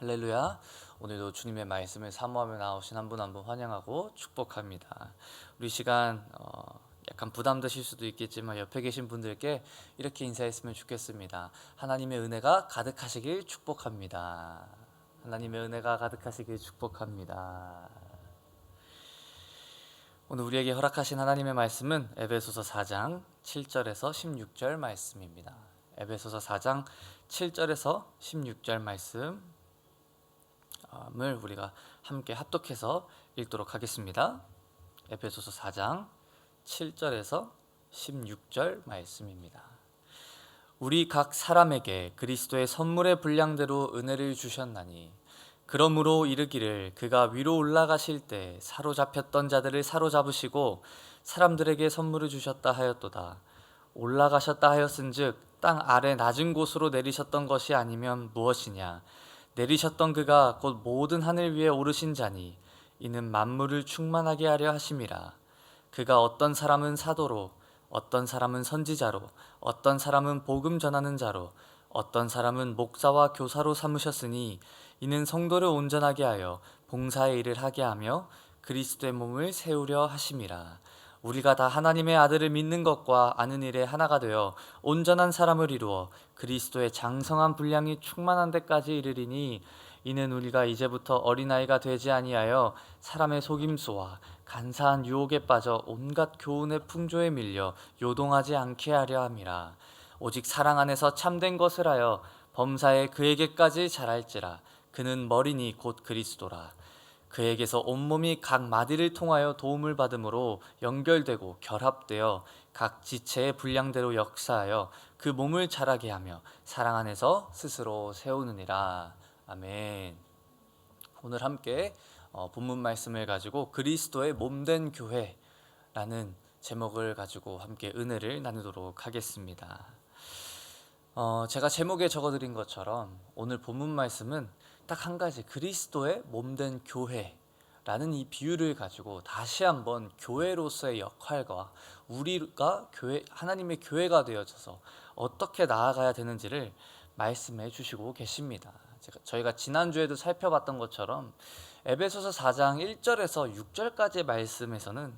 할렐루야. 오늘도 주님의 말씀을 사모하며 나오신 한 분 한 분 환영하고 축복합니다. 우리 시간 약간 부담되실 수도 있겠지만 옆에 계신 분들께 이렇게 인사했으면 좋겠습니다. 하나님의 은혜가 가득하시길 축복합니다. 하나님의 은혜가 가득하시길 축복합니다. 오늘 우리에게 허락하신 하나님의 말씀은 에베소서 4장 7절에서 16절 말씀입니다. 에베소서 4장 7절에서 16절 말씀을 우리가 함께 합독해서 읽도록 하겠습니다. 에베소서 4장 7절에서 16절 말씀입니다. 우리 각 사람에게 그리스도의 선물의 분량대로 은혜를 주셨나니 그러므로 이르기를 그가 위로 올라가실 때 사로잡혔던 자들을 사로잡으시고 사람들에게 선물을 주셨다 하였도다. 올라가셨다 하였은즉 땅 아래 낮은 곳으로 내리셨던 것이 아니면 무엇이냐. 내리셨던 그가 곧 모든 하늘 위에 오르신 자니 이는 만물을 충만하게 하려 하심이라. 그가 어떤 사람은 사도로, 어떤 사람은 선지자로, 어떤 사람은 복음 전하는 자로, 어떤 사람은 목사와 교사로 삼으셨으니 이는 성도를 온전하게 하여 봉사의 일을 하게 하며 그리스도의 몸을 세우려 하심이라. 우리가 다 하나님의 아들을 믿는 것과 아는 일에 하나가 되어 온전한 사람을 이루어 그리스도의 장성한 분량이 충만한 데까지 이르리니 이는 우리가 이제부터 어린아이가 되지 아니하여 사람의 속임수와 간사한 유혹에 빠져 온갖 교훈의 풍조에 밀려 요동하지 않게 하려 함이라. 오직 사랑 안에서 참된 것을 하여 범사에 그에게까지 자랄지라. 그는 머리니 곧 그리스도라. 그에게서 온몸이 각 마디를 통하여 도움을 받음으로 연결되고 결합되어 각 지체의 분량대로 역사하여 그 몸을 자라게 하며 사랑 안에서 스스로 세우느니라. 아멘. 오늘 함께 본문 말씀을 가지고 그리스도의 몸된 교회라는 제목을 가지고 함께 은혜를 나누도록 하겠습니다. 제가 제목에 적어드린 것처럼 오늘 본문 말씀은 딱 한 가지, 그리스도의 몸된 교회라는 이 비유를 가지고 다시 한번 교회로서의 역할과 우리가 하나님의 교회가 되어져서 어떻게 나아가야 되는지를 말씀해 주시고 계십니다. 저희가 지난주에도 살펴봤던 것처럼 에베소서 4장 1절에서 6절까지의 말씀에서는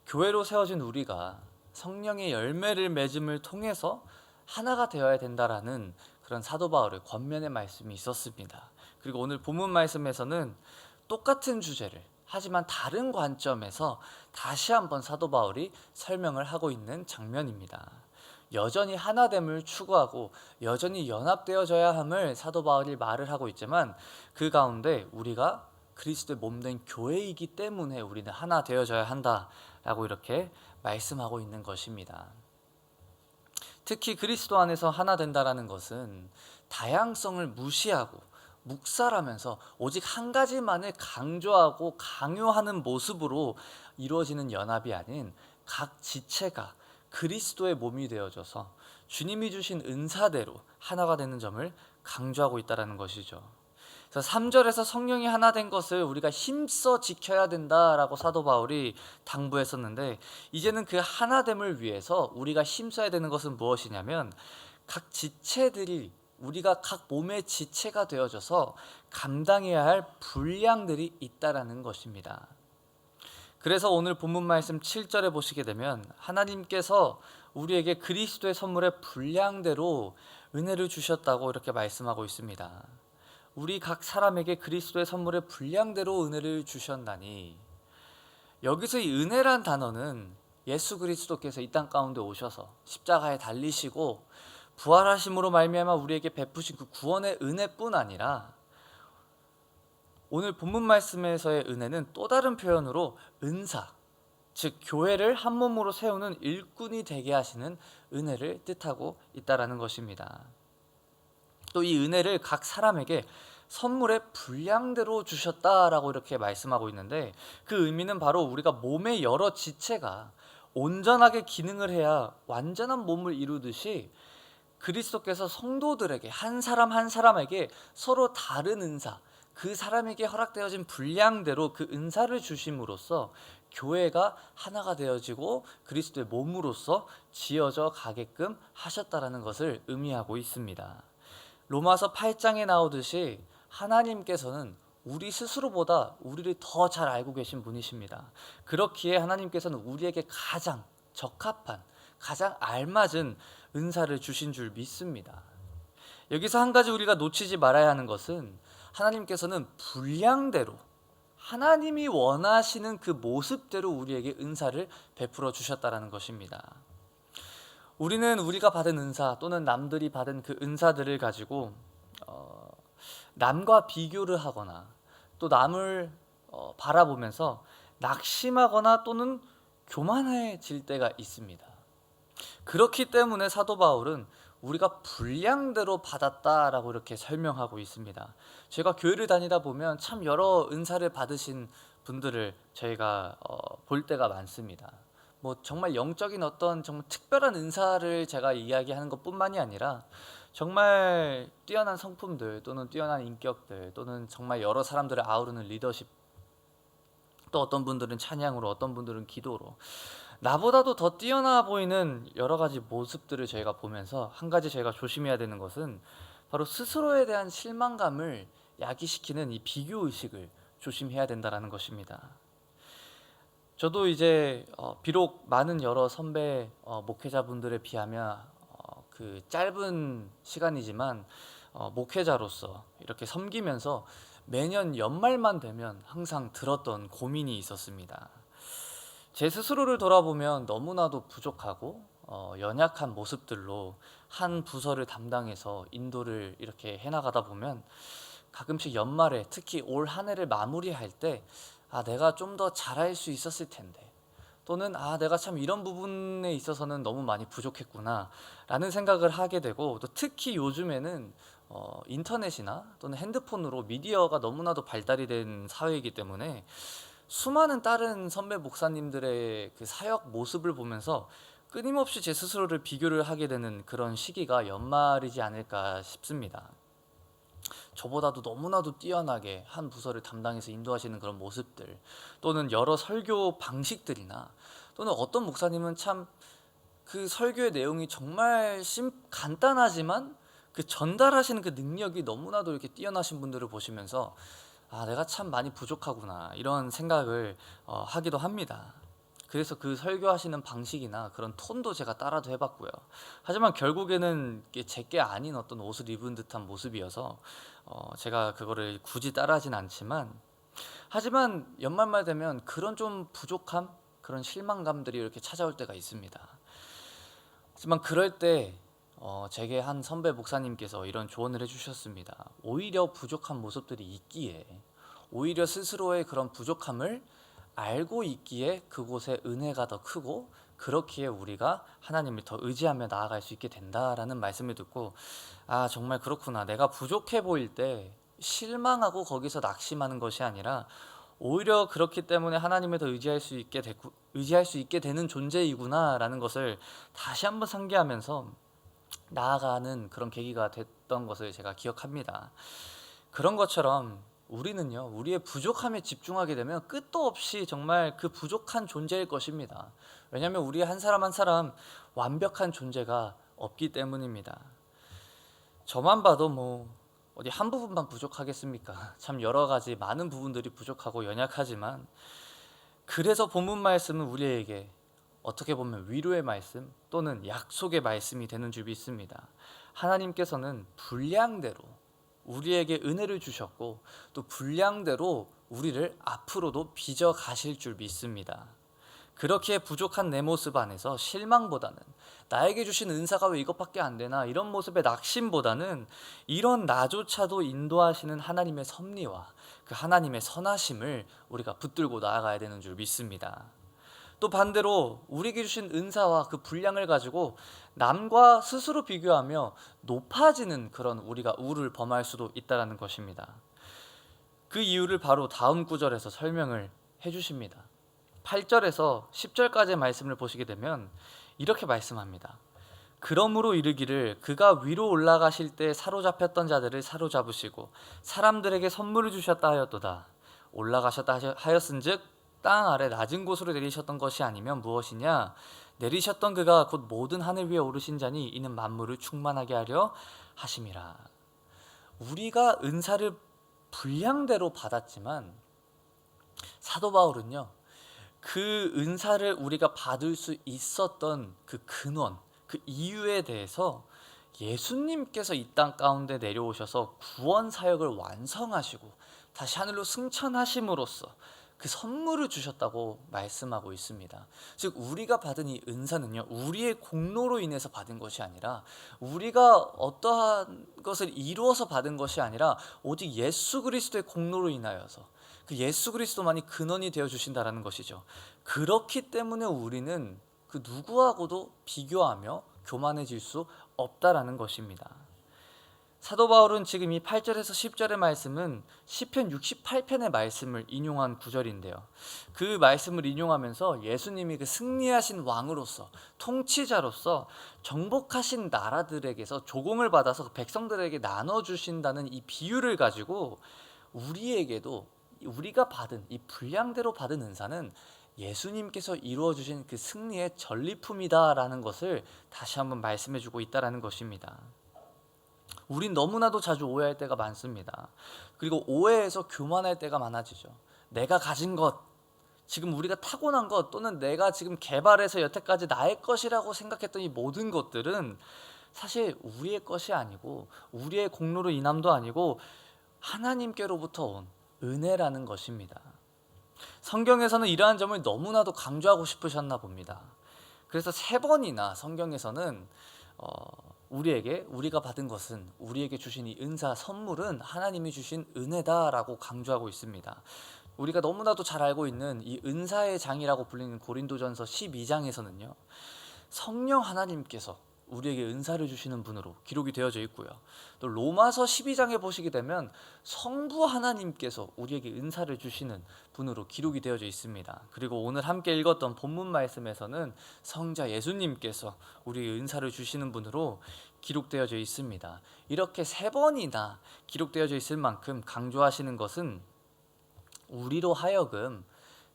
교회로 세워진 우리가 성령의 열매를 맺음을 통해서 하나가 되어야 된다라는 그런 사도 바울의 권면의 말씀이 있었습니다. 그리고 오늘 본문 말씀에서는 똑같은 주제를 하지만 다른 관점에서 다시 한번 사도 바울이 설명을 하고 있는 장면입니다. 여전히 하나됨을 추구하고 여전히 연합되어져야 함을 사도 바울이 말을 하고 있지만 그 가운데 우리가 그리스도의 몸된 교회이기 때문에 우리는 하나 되어져야 한다라고 이렇게 말씀하고 있는 것입니다. 특히 그리스도 안에서 하나 된다라는 것은 다양성을 무시하고 묵살하면서 오직 한 가지만을 강조하고 강요하는 모습으로 이루어지는 연합이 아닌 각 지체가 그리스도의 몸이 되어져서 주님이 주신 은사대로 하나가 되는 점을 강조하고 있다는 것이죠. 그래서 3절에서 성령이 하나 된 것을 우리가 힘써 지켜야 된다라고 사도 바울이 당부했었는데 이제는 그 하나됨을 위해서 우리가 힘써야 되는 것은 무엇이냐면 각 지체들이 우리가 각 몸의 지체가 되어져서 감당해야 할 분량들이 있다라는 것입니다. 그래서 오늘 본문 말씀 7절에 보시게 되면 하나님께서 우리에게 그리스도의 선물의 분량대로 은혜를 주셨다고 이렇게 말씀하고 있습니다. 우리 각 사람에게 그리스도의 선물의 분량대로 은혜를 주셨나니, 여기서 이 은혜란 단어는 예수 그리스도께서 이 땅 가운데 오셔서 십자가에 달리시고 부활하심으로 말미암아 우리에게 베푸신 그 구원의 은혜뿐 아니라 오늘 본문 말씀에서의 은혜는 또 다른 표현으로 은사, 즉 교회를 한 몸으로 세우는 일꾼이 되게 하시는 은혜를 뜻하고 있다라는 것입니다. 또 이 은혜를 각 사람에게 선물의 분량대로 주셨다라고 이렇게 말씀하고 있는데 그 의미는 바로 우리가 몸의 여러 지체가 온전하게 기능을 해야 완전한 몸을 이루듯이 그리스도께서 성도들에게 한 사람 한 사람에게 서로 다른 은사, 그 사람에게 허락되어진 분량대로 그 은사를 주심으로써 교회가 하나가 되어지고 그리스도의 몸으로서 지어져 가게끔 하셨다라는 것을 의미하고 있습니다. 로마서 8장에 나오듯이 하나님께서는 우리 스스로보다 우리를 더 잘 알고 계신 분이십니다. 그렇기에 하나님께서는 우리에게 가장 적합한, 가장 알맞은 은사를 주신 줄 믿습니다. 여기서 한 가지 우리가 놓치지 말아야 하는 것은 하나님께서는 분량대로, 하나님이 원하시는 그 모습대로 우리에게 은사를 베풀어 주셨다는 것입니다. 우리는 우리가 받은 은사 또는 남들이 받은 그 은사들을 가지고 남과 비교를 하거나 또 남을 바라보면서 낙심하거나 또는 교만해질 때가 있습니다. 그렇기 때문에 사도 바울은 우리가 분량대로 받았다라고 이렇게 설명하고 있습니다. 제가 교회를 다니다 보면 참 여러 은사를 받으신 분들을 저희가 볼 때가 많습니다. 뭐 정말 영적인 어떤 정말 특별한 은사를 제가 이야기하는 것뿐만이 아니라 정말 뛰어난 성품들 또는 뛰어난 인격들 또는 정말 여러 사람들을 아우르는 리더십, 또 어떤 분들은 찬양으로, 어떤 분들은 기도로, 나보다도 더 뛰어나 보이는 여러 가지 모습들을 저희가 보면서 한 가지 저희가 조심해야 되는 것은 바로 스스로에 대한 실망감을 야기시키는 이 비교의식을 조심해야 된다는 것입니다. 저도 이제 비록 많은 여러 선배 목회자분들에 비하면 그 짧은 시간이지만 목회자로서 이렇게 섬기면서 매년 연말만 되면 항상 들었던 고민이 있었습니다. 제 스스로를 돌아보면 너무나도 부족하고 연약한 모습들로 한 부서를 담당해서 인도를 이렇게 해나가다 보면 가끔씩 연말에 특히 올 한 해를 마무리할 때 내가 좀 더 잘할 수 있었을 텐데, 또는 내가 참 이런 부분에 있어서는 너무 많이 부족했구나 라는 생각을 하게 되고, 또 특히 요즘에는 인터넷이나 또는 핸드폰으로 미디어가 너무나도 발달이 된 사회이기 때문에 수많은 다른 선배 목사님들의 그 사역 모습을 보면서 끊임없이 제 스스로를 비교를 하게 되는 그런 시기가 연말이지 않을까 싶습니다. 저보다도 너무나도 뛰어나게 한 부서를 담당해서 인도하시는 그런 모습들, 또는 여러 설교 방식들이나, 또는 어떤 목사님은 참 그 설교의 내용이 정말 간단하지만 그 전달하시는 그 능력이 너무나도 이렇게 뛰어나신 분들을 보시면서 내가 참 많이 부족하구나 이런 생각을 하기도 합니다. 그래서 그 설교하시는 방식이나 그런 톤도 제가 따라도 해봤고요. 하지만 결국에는 제게 아닌 어떤 옷을 입은 듯한 모습이어서 제가 그거를 굳이 따라하진 않지만, 하지만 연말만 되면 그런 좀 부족함, 그런 실망감들이 이렇게 찾아올 때가 있습니다. 하지만 그럴 때 제게 한 선배 목사님께서 이런 조언을 해주셨습니다. 오히려 부족한 모습들이 있기에, 오히려 스스로의 그런 부족함을 알고 있기에 그곳에 은혜가 더 크고, 그렇기에 우리가 하나님을 더 의지하며 나아갈 수 있게 된다라는 말씀을 듣고 정말 그렇구나, 내가 부족해 보일 때 실망하고 거기서 낙심하는 것이 아니라 오히려 그렇기 때문에 하나님을 더 의지할 수 있게 되는 존재이구나 라는 것을 다시 한번 상기하면서 나아가는 그런 계기가 됐던 것을 제가 기억합니다. 그런 것처럼 우리는요, 우리의 부족함에 집중하게 되면 끝도 없이 정말 그 부족한 존재일 것입니다. 왜냐하면 우리 한 사람 한 사람 완벽한 존재가 없기 때문입니다. 저만 봐도 뭐 어디 한 부분만 부족하겠습니까? 참 여러 가지 많은 부분들이 부족하고 연약하지만, 그래서 본문 말씀은 우리에게 어떻게 보면 위로의 말씀 또는 약속의 말씀이 되는 줄 믿습니다. 하나님께서는 분량대로 우리에게 은혜를 주셨고, 또 분량대로 우리를 앞으로도 빚어 가실 줄 믿습니다. 그렇게 부족한 내 모습 안에서 실망보다는, 나에게 주신 은사가 왜 이것밖에 안 되나 이런 모습의 낙심보다는, 이런 나조차도 인도하시는 하나님의 섭리와 그 하나님의 선하심을 우리가 붙들고 나아가야 되는 줄 믿습니다. 또 반대로 우리에게 주신 은사와 그 분량을 가지고 남과 스스로 비교하며 높아지는 그런 우리가 우를 범할 수도 있다는 것입니다. 그 이유를 바로 다음 구절에서 설명을 해주십니다. 8절에서 10절까지의 말씀을 보시게 되면 이렇게 말씀합니다. 그러므로 이르기를 그가 위로 올라가실 때 사로잡혔던 자들을 사로잡으시고 사람들에게 선물을 주셨다 하였도다. 올라가셨다 하였은즉 땅 아래 낮은 곳으로 내리셨던 것이 아니면 무엇이냐? 내리셨던 그가 곧 모든 하늘 위에 오르신 자니 이는 만물을 충만하게 하려 하심이라. 우리가 은사를 분량대로 받았지만 사도 바울은요, 그 은사를 우리가 받을 수 있었던 그 근원, 그 이유에 대해서 예수님께서 이 땅 가운데 내려오셔서 구원 사역을 완성하시고 다시 하늘로 승천하심으로써 그 선물을 주셨다고 말씀하고 있습니다. 즉 우리가 받은 이 은사는요, 우리의 공로로 인해서 받은 것이 아니라, 우리가 어떠한 것을 이루어서 받은 것이 아니라 오직 예수 그리스도의 공로로 인하여서 그 예수 그리스도만이 근원이 되어 주신다라는 것이죠. 그렇기 때문에 우리는 그 누구하고도 비교하며 교만해질 수 없다라는 것입니다. 사도 바울은 지금 이 8절에서 10절의 말씀은 시편 68편의 말씀을 인용한 구절인데요. 그 말씀을 인용하면서 예수님이 그 승리하신 왕으로서, 통치자로서 정복하신 나라들에게서 조공을 받아서 그 백성들에게 나눠주신다는 이 비유를 가지고 우리에게도 우리가 받은 이 분량대로 받은 은사는 예수님께서 이루어 주신 그 승리의 전리품이다라는 것을 다시 한번 말씀해 주고 있다라는 것입니다. 우린 너무나도 자주 오해할 때가 많습니다. 그리고 오해해서 교만할 때가 많아지죠. 내가 가진 것, 지금 우리가 타고난 것, 또는 내가 지금 개발해서 여태까지 나의 것이라고 생각했던 이 모든 것들은 사실 우리의 것이 아니고 우리의 공로로 인함도 아니고 하나님께로부터 온 은혜라는 것입니다. 성경에서는 이러한 점을 너무나도 강조하고 싶으셨나 봅니다. 그래서 3번이나 성경에서는 우리에게, 우리가 받은 것은, 우리에게 주신 이 은사, 선물은 하나님이 주신 은혜다라고 강조하고 있습니다. 우리가 너무나도 잘 알고 있는 이 은사의 장이라고 불리는 고린도전서 12장에서는요, 성령 하나님께서 우리에게 은사를 주시는 분으로 기록이 되어져 있고요. 또 로마서 12장에 보시게 되면 성부 하나님께서 우리에게 은사를 주시는 분으로 기록이 되어져 있습니다. 그리고 오늘 함께 읽었던 본문 말씀에서는 성자 예수님께서 우리에게 은사를 주시는 분으로 기록되어져 있습니다. 이렇게 3번이나 기록되어져 있을 만큼 강조하시는 것은 우리로 하여금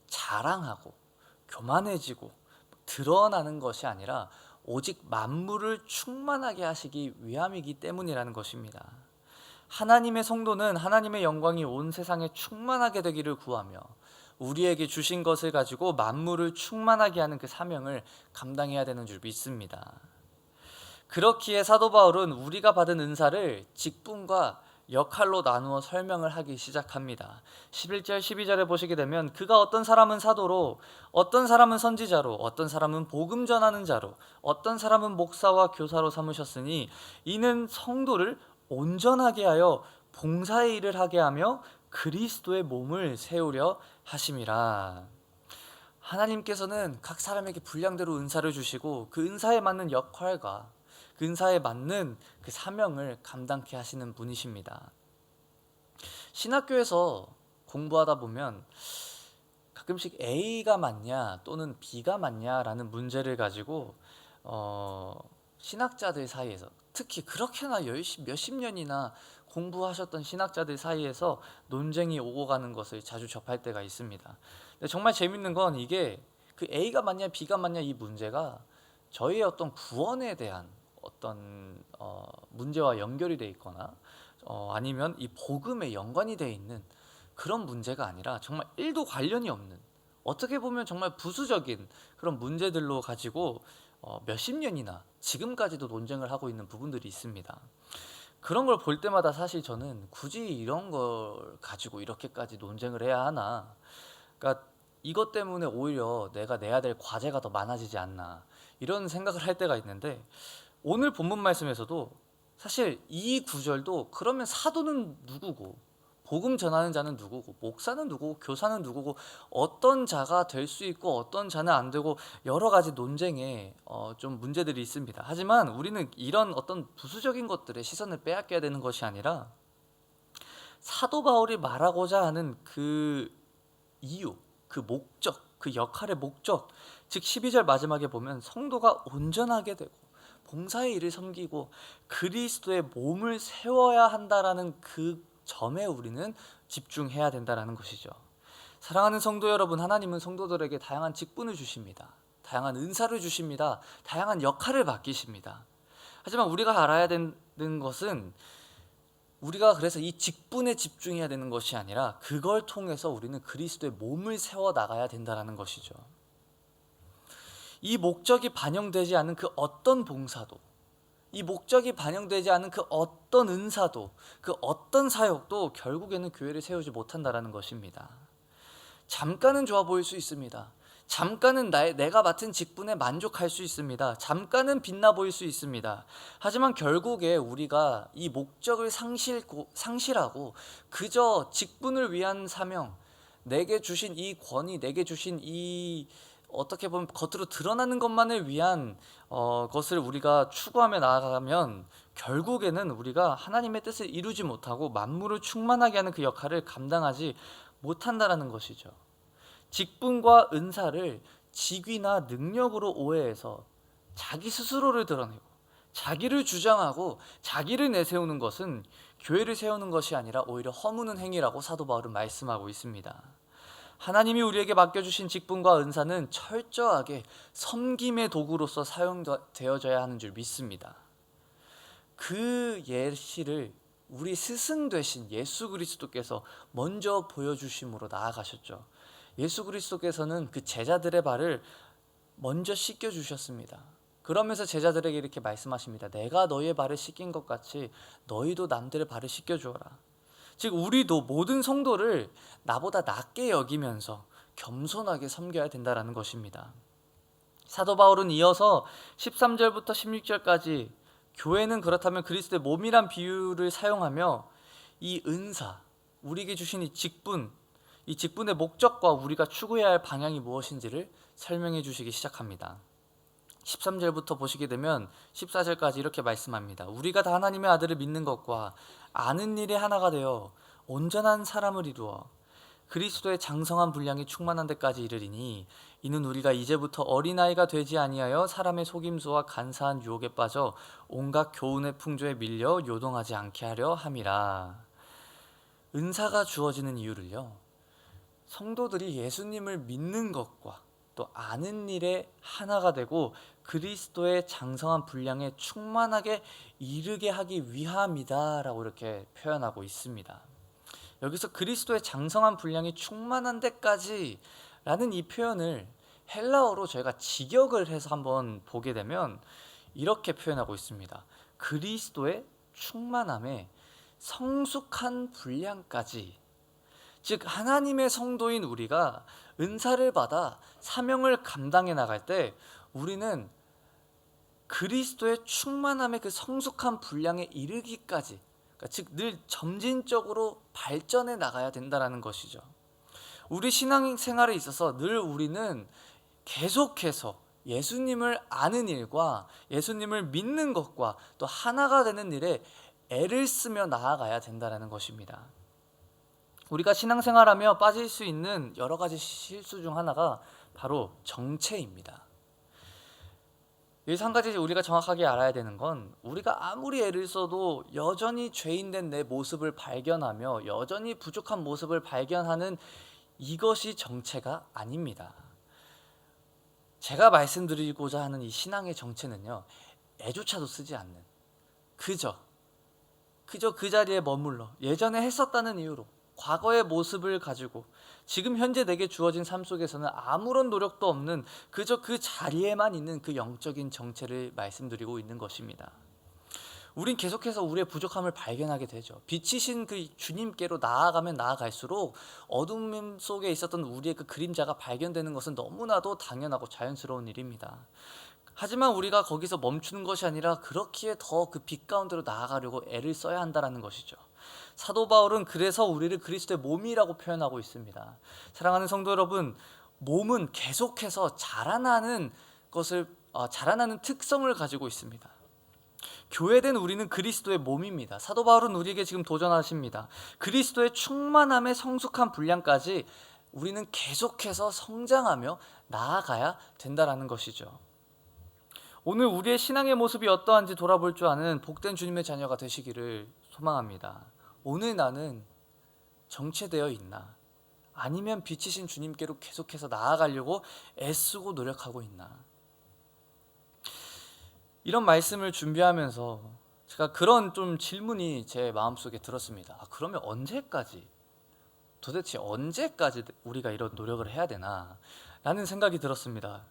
자랑하고 교만해지고 드러나는 것이 아니라 오직 만물을 충만하게 하시기 위함이기 때문이라는 것입니다. 하나님의 성도는 하나님의 영광이 온 세상에 충만하게 되기를 구하며 우리에게 주신 것을 가지고 만물을 충만하게 하는 그 사명을 감당해야 되는 줄 믿습니다. 그렇기에 사도 바울은 우리가 받은 은사를 직분과 역할로 나누어 설명을 하기 시작합니다. 11절 12절에 보시게 되면 그가 어떤 사람은 사도로, 어떤 사람은 선지자로, 어떤 사람은 복음 전하는 자로, 어떤 사람은 목사와 교사로 삼으셨으니 이는 성도를 온전하게 하여 봉사의 일을 하게 하며 그리스도의 몸을 세우려 하심이라. 하나님께서는 각 사람에게 분량대로 은사를 주시고 그 은사에 맞는 역할과 그 은사에 맞는 그 사명을 감당케 하시는 분이십니다. 신학교에서 공부하다 보면 가끔씩 A가 맞냐 또는 B가 맞냐라는 문제를 가지고 신학자들 사이에서, 특히 그렇게나 몇십 년이나 공부하셨던 신학자들 사이에서 논쟁이 오고 가는 것을 자주 접할 때가 있습니다. 근데 정말 재밌는 건 이게 그 A가 맞냐 B가 맞냐 이 문제가 저희의 어떤 구원에 대한 어떤 문제와 연결이 돼 있거나 아니면 이 복음에 연관이 돼 있는 그런 문제가 아니라 정말 1도 관련이 없는, 어떻게 보면 정말 부수적인 그런 문제들로 가지고 몇십 년이나 지금까지도 논쟁을 하고 있는 부분들이 있습니다. 그런 걸 볼 때마다 사실 저는 굳이 이런 걸 가지고 이렇게까지 논쟁을 해야 하나, 그러니까 이것 때문에 오히려 내가 내야 될 과제가 더 많아지지 않나, 이런 생각을 할 때가 있는데, 오늘 본문 말씀에서도 사실 이 구절도 그러면 사도는 누구고, 복음 전하는 자는 누구고, 목사는 누구고, 교사는 누구고, 어떤 자가 될 수 있고 어떤 자는 안 되고, 여러 가지 논쟁에 좀 문제들이 있습니다. 하지만 우리는 이런 어떤 부수적인 것들에 시선을 빼앗겨야 되는 것이 아니라 사도 바울이 말하고자 하는 그 이유, 그 목적, 그 역할의 목적, 즉 12절 마지막에 보면 성도가 온전하게 되고 봉사의 일을 섬기고 그리스도의 몸을 세워야 한다라는 그 점에 우리는 집중해야 된다라는 것이죠. 사랑하는 성도 여러분, 하나님은 성도들에게 다양한 직분을 주십니다. 다양한 은사를 주십니다. 다양한 역할을 맡기십니다. 하지만 우리가 알아야 되는 것은 우리가 그래서 이 직분에 집중해야 되는 것이 아니라 그걸 통해서 우리는 그리스도의 몸을 세워 나가야 된다는 것이죠. 이 목적이 반영되지 않은 그 어떤 봉사도, 이 목적이 반영되지 않은 그 어떤 은사도, 그 어떤 사역도 결국에는 교회를 세우지 못한다는 것입니다. 잠깐은 좋아 보일 수 있습니다. 잠깐은 내가 맡은 직분에 만족할 수 있습니다. 잠깐은 빛나 보일 수 있습니다. 하지만 결국에 우리가 이 목적을 상실하고 그저 직분을 위한 사명, 내게 주신 이 권위, 내게 주신 이 어떻게 보면 겉으로 드러나는 것만을 위한 것을 우리가 추구하며 나아가면 결국에는 우리가 하나님의 뜻을 이루지 못하고 만물을 충만하게 하는 그 역할을 감당하지 못한다라는 것이죠. 직분과 은사를 직위나 능력으로 오해해서 자기 스스로를 드러내고 자기를 주장하고 자기를 내세우는 것은 교회를 세우는 것이 아니라 오히려 허무는 행위라고 사도 바울은 말씀하고 있습니다. 하나님이 우리에게 맡겨주신 직분과 은사는 철저하게 섬김의 도구로서 사용되어져야 하는 줄 믿습니다. 그 예시를 우리 스승 되신 예수 그리스도께서 먼저 보여주심으로 나아가셨죠. 예수 그리스도께서는 그 제자들의 발을 먼저 씻겨주셨습니다. 그러면서 제자들에게 이렇게 말씀하십니다. 내가 너희의 발을 씻긴 것 같이 너희도 남들의 발을 씻겨주어라. 즉 우리도 모든 성도를 나보다 낮게 여기면서 겸손하게 섬겨야 된다는 것입니다. 사도 바울은 이어서 13절부터 16절까지 교회는 그렇다면 그리스도의 몸이란 비유를 사용하며 이 은사, 우리에게 주신 이 직분의 목적과 우리가 추구해야 할 방향이 무엇인지를 설명해 주시기 시작합니다. 13절부터 보시게 되면 14절까지 이렇게 말씀합니다. 우리가 다 하나님의 아들을 믿는 것과 아는 일에 하나가 되어 온전한 사람을 이루어 그리스도의 장성한 분량이 충만한 데까지 이르리니 이는 우리가 이제부터 어린아이가 되지 아니하여 사람의 속임수와 간사한 유혹에 빠져 온갖 교훈의 풍조에 밀려 요동하지 않게 하려 함이라. 은사가 주어지는 이유를요, 성도들이 예수님을 믿는 것과 또 아는 일에 하나가 되고 그리스도의 장성한 분량에 충만하게 이르게 하기 위함이다 라고 이렇게 표현하고 있습니다. 여기서 그리스도의 장성한 분량이 충만한 데까지 라는 이 표현을 헬라어로 저희가 직역을 해서 한번 보게 되면 이렇게 표현하고 있습니다. 그리스도의 충만함에 성숙한 분량까지. 즉 하나님의 성도인 우리가 은사를 받아 사명을 감당해 나갈 때 우리는 그리스도의 충만함의 그 성숙한 분량에 이르기까지, 그러니까 즉 늘 점진적으로 발전해 나가야 된다는 것이죠. 우리 신앙생활에 있어서 늘 우리는 계속해서 예수님을 아는 일과 예수님을 믿는 것과 또 하나가 되는 일에 애를 쓰며 나아가야 된다는 것입니다. 우리가 신앙생활하며 빠질 수 있는 여러 가지 실수 중 하나가 바로 정체입니다. 여기서 한 가지 우리가 정확하게 알아야 되는 건 우리가 아무리 애를 써도 여전히 죄인된 내 모습을 발견하며 여전히 부족한 모습을 발견하는 이것이 정체가 아닙니다. 제가 말씀드리고자 하는 이 신앙의 정체는요, 애조차도 쓰지 않는 그저 그 자리에 머물러 예전에 했었다는 이유로 과거의 모습을 가지고 지금 현재 내게 주어진 삶 속에서는 아무런 노력도 없는 그저 그 자리에만 있는 그 영적인 정체를 말씀드리고 있는 것입니다. 우린 계속해서 우리의 부족함을 발견하게 되죠. 빛이신 그 주님께로 나아가면 나아갈수록 어둠 속에 있었던 우리의 그 그림자가 발견되는 것은 너무나도 당연하고 자연스러운 일입니다. 하지만 우리가 거기서 멈추는 것이 아니라 그렇기에 더 그 빛 가운데로 나아가려고 애를 써야 한다는 것이죠. 사도 바울은 그래서 우리를 그리스도의 몸이라고 표현하고 있습니다. 사랑하는 성도 여러분, 몸은 계속해서 자라나는 특성을 가지고 있습니다. 교회된 우리는 그리스도의 몸입니다. 사도 바울은 우리에게 지금 도전하십니다. 그리스도의 충만함의 성숙한 분량까지 우리는 계속해서 성장하며 나아가야 된다는 것이죠. 오늘 우리의 신앙의 모습이 어떠한지 돌아볼 줄 아는 복된 주님의 자녀가 되시기를 소망합니다. 오늘 나는 정체되어 있나? 아니면 빛이신 주님께로 계속해서 나아가려고 애쓰고 노력하고 있나? 이런 말씀을 준비하면서 제가 그런 좀 질문이 제 마음속에 들었습니다. 그러면 언제까지, 도대체 언제까지 우리가 이런 노력을 해야 되나 라는 생각이 들었습니다.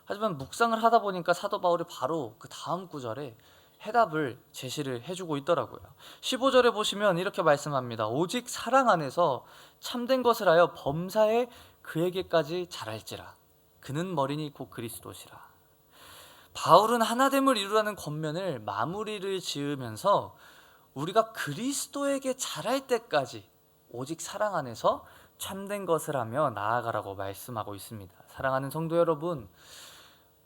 하지만 묵상을 하다 보니까 사도 바울이 바로 그 다음 구절에 해답을 제시를 해주고 있더라고요. 15절에 보시면 이렇게 말씀합니다. 오직 사랑 안에서 참된 것을 하여 범사에 그에게까지 자랄지라. 그는 머리니 곧 그리스도시라. 바울은 하나됨을 이루라는 권면을 마무리를 지으면서 우리가 그리스도에게 자랄 때까지 오직 사랑 안에서 참된 것을 하며 나아가라고 말씀하고 있습니다. 사랑하는 성도 여러분,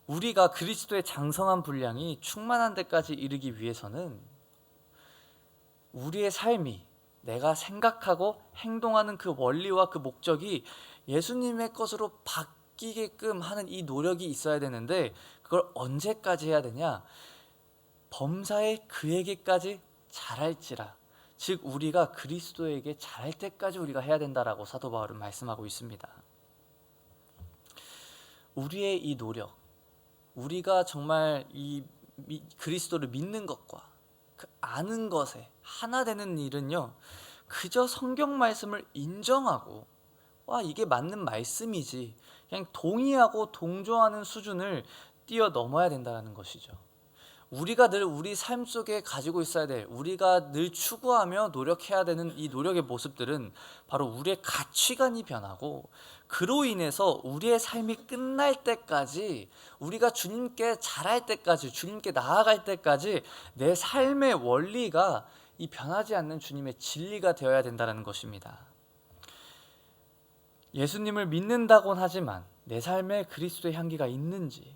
우리가 그리스도의 장성한 분량이 충만한 데까지 이르기 위해서는 우리의 삶이, 내가 생각하고 행동하는 그 원리와 그 목적이 예수님의 것으로 바뀌게끔 하는 이 노력이 있어야 되는데, 그걸 언제까지 해야 되냐? 범사에 그에게까지 자랄지라. 즉 우리가 그리스도에게 자랄 때까지 우리가 해야 된다라고 사도 바울은 말씀하고 있습니다. 우리의 이 노력, 우리가 정말 이 그리스도를 믿는 것과 그 아는 것에 하나 되는 일은요, 그저 성경 말씀을 인정하고 이게 맞는 말씀이지, 그냥 동의하고 동조하는 수준을 뛰어넘어야 된다는 것이죠. 우리가 늘 우리 삶 속에 가지고 있어야 될, 우리가 늘 추구하며 노력해야 되는 이 노력의 모습들은 바로 우리의 가치관이 변하고, 그로 인해서 우리의 삶이 끝날 때까지, 우리가 주님께 자랄 때까지, 주님께 나아갈 때까지 내 삶의 원리가 이 변하지 않는 주님의 진리가 되어야 된다는 것입니다. 예수님을 믿는다곤 하지만 내 삶에 그리스도의 향기가 있는지,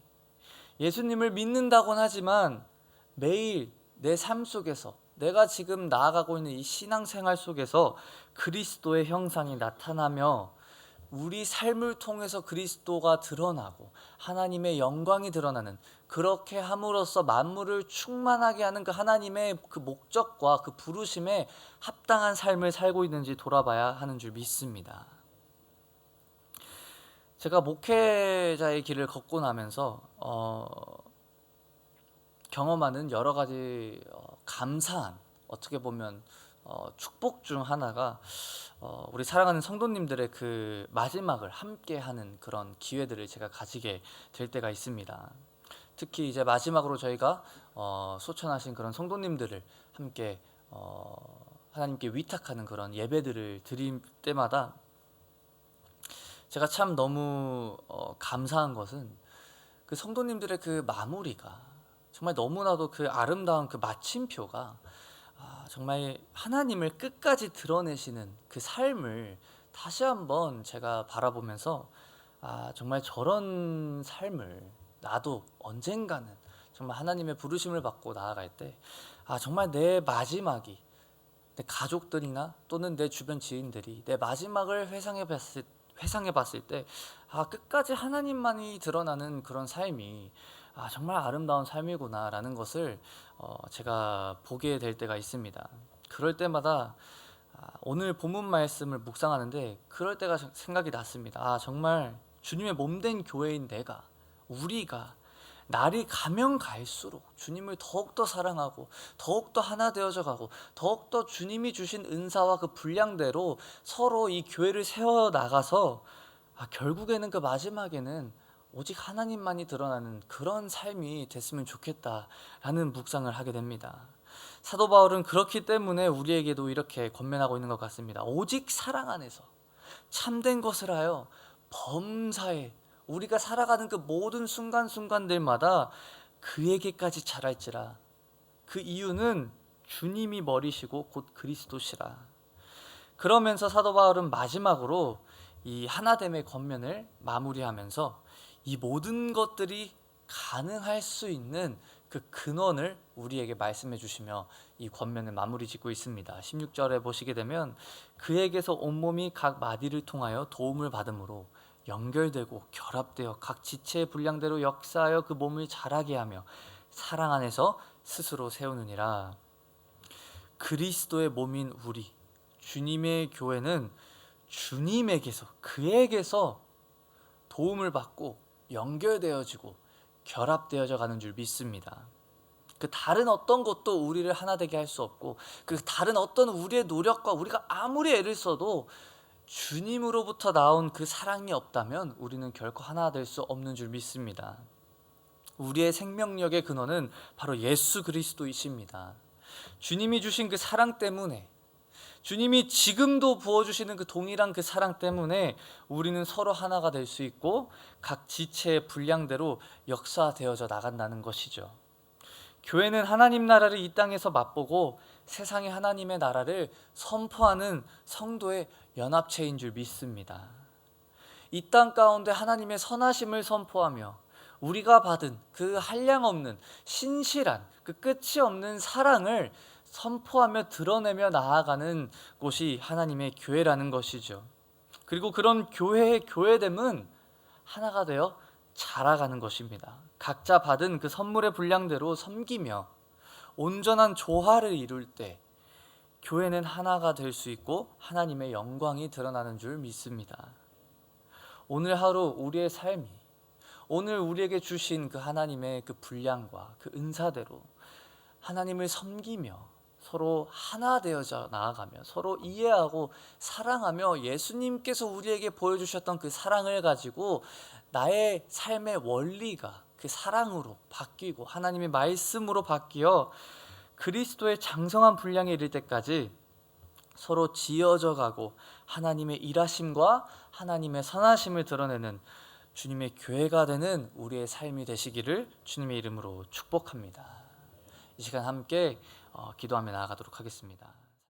예수님을 믿는다곤 하지만 매일 내 삶 속에서, 내가 지금 나아가고 있는 이 신앙생활 속에서 그리스도의 형상이 나타나며 우리 삶을 통해서 그리스도가 드러나고 하나님의 영광이 드러나는, 그렇게 함으로써 만물을 충만하게 하는 그 하나님의 그 목적과 그 부르심에 합당한 삶을 살고 있는지 돌아봐야 하는 줄 믿습니다. 제가 목회자의 길을 걷고 나면서 경험하는 여러 가지 감사한, 어떻게 보면 축복 중 하나가 우리 사랑하는 성도님들의 그 마지막을 함께하는 그런 기회들을 제가 가지게 될 때가 있습니다. 특히 이제 마지막으로 저희가 소천하신 그런 성도님들을 함께 하나님께 위탁하는 그런 예배들을 드릴 때마다 제가 참 너무 감사한 것은 그 성도님들의 그 마무리가 정말 너무나도 그 아름다운 그 마침표가 정말 하나님을 끝까지 드러내시는 그 삶을 다시 한번 제가 바라보면서 정말 저런 삶을 나도 언젠가는 정말 하나님의 부르심을 받고 나아갈 때 정말 내 마지막이, 내 가족들이나 또는 내 주변 지인들이 내 마지막을 회상해 봤을 때 끝까지 하나님만이 드러나는 그런 삶이 정말 아름다운 삶이구나 라는 것을 제가 보게 될 때가 있습니다. 그럴 때마다 오늘 본문 말씀을 묵상하는데 그럴 때가 생각이 났습니다. 정말 주님의 몸된 교회인 우리가 날이 가면 갈수록 주님을 더욱더 사랑하고 더욱더 하나 되어져 가고 더욱더 주님이 주신 은사와 그 분량대로 서로 이 교회를 세워나가서 결국에는 그 마지막에는 오직 하나님만이 드러나는 그런 삶이 됐으면 좋겠다라는 묵상을 하게 됩니다. 사도 바울은 그렇기 때문에 우리에게도 이렇게 권면하고 있는 것 같습니다. 오직 사랑 안에서 참된 것을 하여 범사에, 우리가 살아가는 그 모든 순간순간들마다 그에게까지 자랄지라. 그 이유는 주님이 머리시고 곧 그리스도시라. 그러면서 사도 바울은 마지막으로 이 하나됨의 권면을 마무리하면서 이 모든 것들이 가능할 수 있는 그 근원을 우리에게 말씀해 주시며 이 권면을 마무리 짓고 있습니다. 16절에 보시게 되면 그에게서 온몸이 각 마디를 통하여 도움을 받음으로 연결되고 결합되어 각 지체의 분량대로 역사하여 그 몸을 자라게 하며 사랑 안에서 스스로 세우느니라. 그리스도의 몸인 우리, 주님의 교회는 주님에게서, 그에게서 도움을 받고 연결되어지고 결합되어져 가는 줄 믿습니다. 그 다른 어떤 것도 우리를 하나 되게 할 수 없고, 그 다른 어떤 우리의 노력과 우리가 아무리 애를 써도 주님으로부터 나온 그 사랑이 없다면 우리는 결코 하나 될 수 없는 줄 믿습니다. 우리의 생명력의 근원은 바로 예수 그리스도이십니다. 주님이 주신 그 사랑 때문에, 주님이 지금도 부어주시는 그 동일한 그 사랑 때문에 우리는 서로 하나가 될 수 있고 각 지체의 분량대로 역사되어져 나간다는 것이죠. 교회는 하나님 나라를 이 땅에서 맛보고 세상에 하나님의 나라를 선포하는 성도의 연합체인 줄 믿습니다. 이 땅 가운데 하나님의 선하심을 선포하며 우리가 받은 그 한량없는 신실한 그 끝이 없는 사랑을 선포하며 드러내며 나아가는 곳이 하나님의 교회라는 것이죠. 그리고 그런 교회의 교회됨은 하나가 되어 자라가는 것입니다. 각자 받은 그 선물의 분량대로 섬기며 온전한 조화를 이룰 때 교회는 하나가 될 수 있고 하나님의 영광이 드러나는 줄 믿습니다. 오늘 하루 우리의 삶이, 오늘 우리에게 주신 그 하나님의 그 분량과 그 은사대로 하나님을 섬기며 서로 하나 되어져 나아가며 서로 이해하고 사랑하며 예수님께서 우리에게 보여주셨던 그 사랑을 가지고 나의 삶의 원리가 그 사랑으로 바뀌고 하나님의 말씀으로 바뀌어 그리스도의 장성한 분량에 이를 때까지 서로 지어져 가고 하나님의 일하심과 하나님의 선하심을 드러내는 주님의 교회가 되는 우리의 삶이 되시기를 주님의 이름으로 축복합니다. 이 시간 함께 기도하며 나아가도록 하겠습니다.